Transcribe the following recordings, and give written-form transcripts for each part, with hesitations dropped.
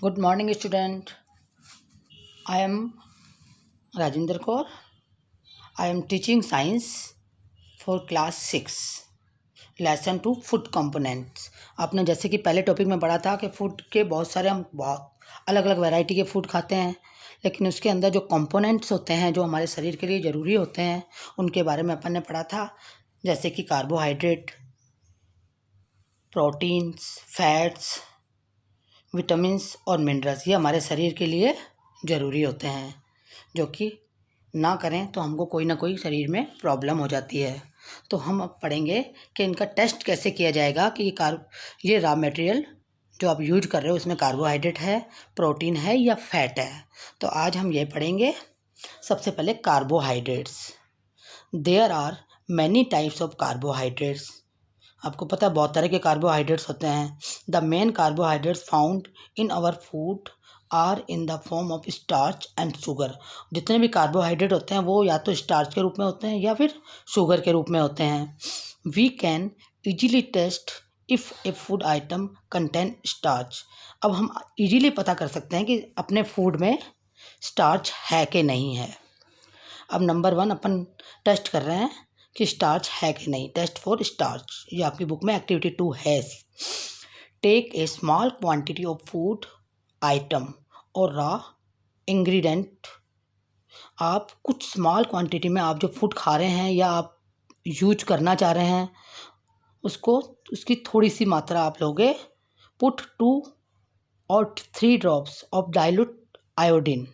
Good morning, student. I am Rajinder Kaur. I am teaching science for class 6, lesson 2 food components. आपने जैसे कि पहले topic में पढ़ा था कि फूड के बहुत सारे हम बहुत अलग अलग वैरायटी के फूड खाते हैं, लेकिन उसके अंदर जो कंपोनेंट्स होते हैं जो हमारे शरीर के लिए ज़रूरी होते हैं उनके बारे में अपन ने पढ़ा था। जैसे कि कार्बोहाइड्रेट, प्रोटीन्स, फैट्स, विटामिन्स और मिनरल्स, ये हमारे शरीर के लिए ज़रूरी होते हैं, जो कि ना करें तो हमको कोई ना कोई शरीर में प्रॉब्लम हो जाती है। तो हम अब पढ़ेंगे कि इनका टेस्ट कैसे किया जाएगा कि ये रॉ मटेरियल जो आप यूज कर रहे हो उसमें कार्बोहाइड्रेट है, प्रोटीन है या फैट है। तो आज हम ये पढ़ेंगे। सबसे पहले carbohydrates. There are many types of carbohydrates. आपको पता है बहुत तरह के कार्बोहाइड्रेट्स होते हैं। The main carbohydrates found in our food are in the form of starch and sugar. जितने भी कार्बोहाइड्रेट होते हैं वो या तो स्टार्च के रूप में होते हैं या फिर शुगर के रूप में होते हैं। We can easily test if a food item contain starch. अब हम ईजीली पता कर सकते हैं कि अपने फूड में स्टार्च है कि नहीं है। अब नंबर 1 अपन टेस्ट कर रहे हैं कि स्टार्च है कि नहीं। टेस्ट फॉर स्टार्च, ये आपकी बुक में एक्टिविटी 2 है। Take a small quantity of food item और रॉ इंग्रेडिएंट। आप कुछ स्मॉल क्वांटिटी में आप जो फूड खा रहे हैं या आप यूज करना चाह रहे हैं उसकी थोड़ी सी मात्रा आप लोगे। पुट 2 और 3 drops of dilute iodine.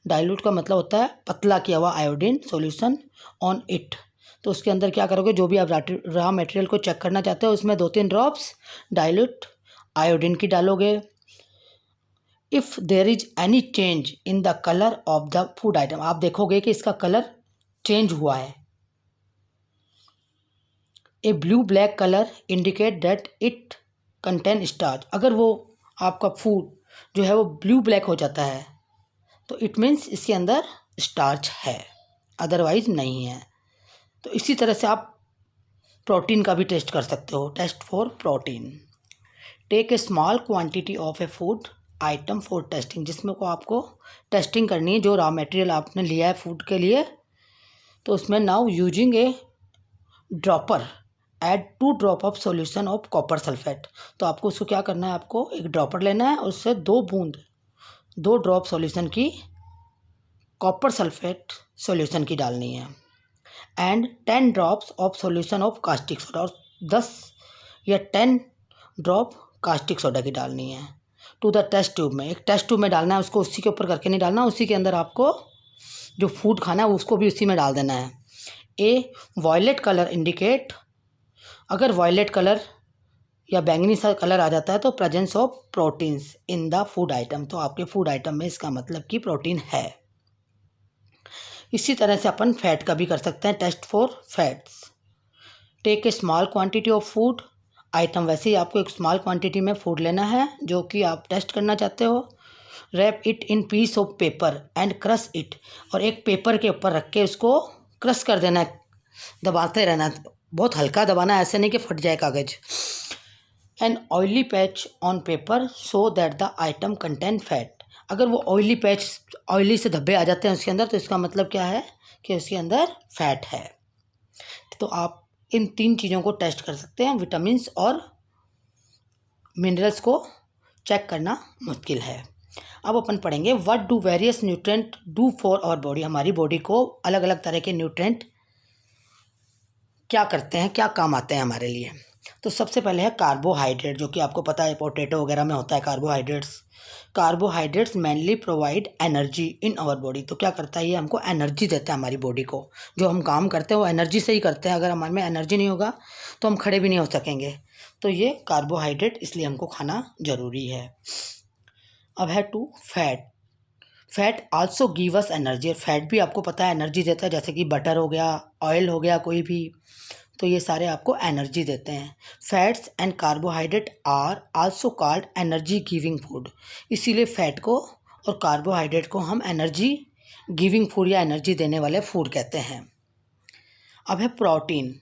Dilute का मतलब होता है पतला किया हुआ आयोडीन सॉल्यूशन ऑन इट। तो उसके अंदर क्या करोगे, जो भी आप रॉ मटेरियल को चेक करना चाहते हो उसमें 2-3 ड्रॉप्स डाइल्यूट आयोडीन की डालोगे। If there is any change in the colour of the food item, आप देखोगे कि इसका कलर चेंज हुआ है। A blue black colour indicate that it contain starch. अगर वो आपका फूड जो है वो ब्लू ब्लैक हो जाता है तो इट मीन्स इसके अंदर स्टार्च है, अदरवाइज नहीं है। तो इसी तरह से आप प्रोटीन का भी टेस्ट कर सकते हो। Test for protein. Take a small quantity of a food item for testing, जिसमें को आपको टेस्टिंग करनी है जो रॉ मटेरियल आपने लिया है फूड के लिए। तो उसमें now using A dropper add 2 drop of solution of copper sulphate. तो आपको उसको क्या करना है, आपको एक ड्रॉपर लेना है और उससे 2 ड्रॉप सॉल्यूशन की कॉपर सल्फेट सॉल्यूशन की डालनी है। And 10 drops of solution of caustic soda, और 10 या 10 ड्रॉप कास्टिक सोडा की डालनी है टू द टेस्ट ट्यूब में। एक टेस्ट ट्यूब में डालना है उसको, उसी के ऊपर करके नहीं डालना, उसी के अंदर आपको जो फूड खाना है उसको भी उसी में डाल देना है। ए वॉयलेट कलर इंडिकेट, अगर वॉयलेट कलर या बैंगनी सा कलर आ जाता है तो presence of proteins in the food item, तो आपके फूड आइटम में इसका मतलब कि प्रोटीन है। इसी तरह से अपन फैट का भी कर सकते हैं। Test for fats. Take a small quantity of food item, वैसे ही आपको एक स्मॉल क्वांटिटी में फूड लेना है जो कि आप टेस्ट करना चाहते हो। Wrap it in peace of paper and crush it, और एक पेपर के ऊपर रख के उसको क्रश कर देना है, दबाते रहना, बहुत हल्का दबाना है, ऐसे नहीं कि फट जाए कागज। An oily patch on paper so that the item contain fat. अगर वो ऑयली से धब्बे आ जाते हैं उसके अंदर तो इसका मतलब क्या है कि उसके अंदर फैट है। तो आप इन 3 चीज़ों को टेस्ट कर सकते हैं। विटामिन्स और मिनरल्स को चेक करना मुश्किल है। अब अपन पढ़ेंगे what do various nutrient do for our body. हमारी बॉडी को अलग अलग तरह के न्यूट्रेंट क्या करते हैं, क्या काम आते हैं हमारे लिए। तो सबसे पहले है कार्बोहाइड्रेट, जो कि आपको पता है पोटैटो वगैरह में होता है carbohydrates. Carbohydrates mainly provide energy in our body. तो क्या करता है, ये हमको एनर्जी देता है हमारी बॉडी को। जो हम काम करते हैं वो एनर्जी से ही करते हैं। अगर हमारे में एनर्जी नहीं होगा तो हम खड़े भी नहीं हो सकेंगे। तो ये कार्बोहाइड्रेट इसलिए हमको खाना ज़रूरी है। अब है 2 fat. Fat also give us energy, और फैट भी आपको पता है एनर्जी देता है, जैसे कि बटर हो गया, ऑयल हो गया कोई भी, तो ये सारे आपको एनर्जी देते हैं। Fats and carbohydrate are also called energy giving food. इसीलिए फैट को और कार्बोहाइड्रेट को हम एनर्जी गिविंग फूड या एनर्जी देने वाले फूड कहते हैं। अब है protein.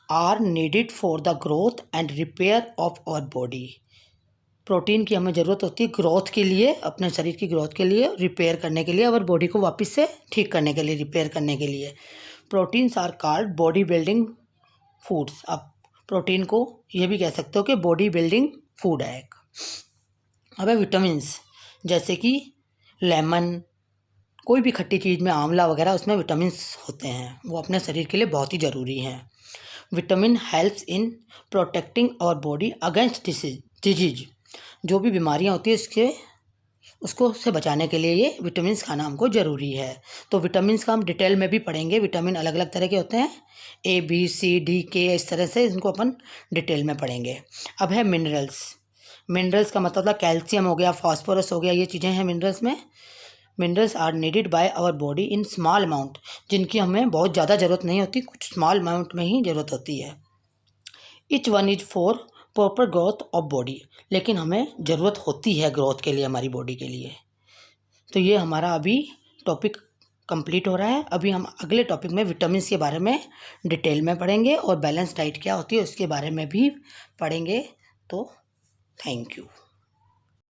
Are needed for the growth and repair of our body. Protein की हमें ज़रूरत होती है ग्रोथ के लिए, अपने शरीर की ग्रोथ के लिए, रिपेयर करने के लिए और बॉडी को वापस से ठीक करने के लिए, रिपेयर करने के लिए। Proteins are called body building foods. आप प्रोटीन को ये भी कह सकते हो कि बॉडी बिल्डिंग फूड है एक। अब है विटामिन्स, जैसे कि लेमन, कोई भी खट्टी चीज़ में आंवला वगैरह, उसमें विटामिन्स होते हैं, वो अपने शरीर के लिए बहुत ही ज़रूरी हैं। Vitamin helps in protecting our body against disease. जो भी बीमारियां होती है उसको से बचाने के लिए ये विटामिन्स खाना हमको ज़रूरी है। तो विटामिन्स का हम डिटेल में भी पढ़ेंगे। विटामिन अलग अलग तरह के होते हैं, A B C D K, इस तरह से इनको अपन डिटेल में पढ़ेंगे। अब है मिनरल्स। मिनरल्स का मतलब कैल्शियम हो गया, फास्फोरस हो गया, ये चीज़ें हैं मिनरल्स में। Minerals are needed by our body in small amount, जिनकी हमें बहुत ज़्यादा ज़रूरत नहीं होती, कुछ स्मॉल अमाउंट में ही ज़रूरत होती है। Each one is for proper growth of body, लेकिन हमें ज़रूरत होती है ग्रोथ के लिए, हमारी बॉडी के लिए। तो ये हमारा अभी टॉपिक कंप्लीट हो रहा है। अभी हम अगले टॉपिक में विटामिन्स के बारे में डिटेल में पढ़ेंगे और बैलेंस डाइट क्या होती है उसके बारे में भी पढ़ेंगे। तो थैंक यू।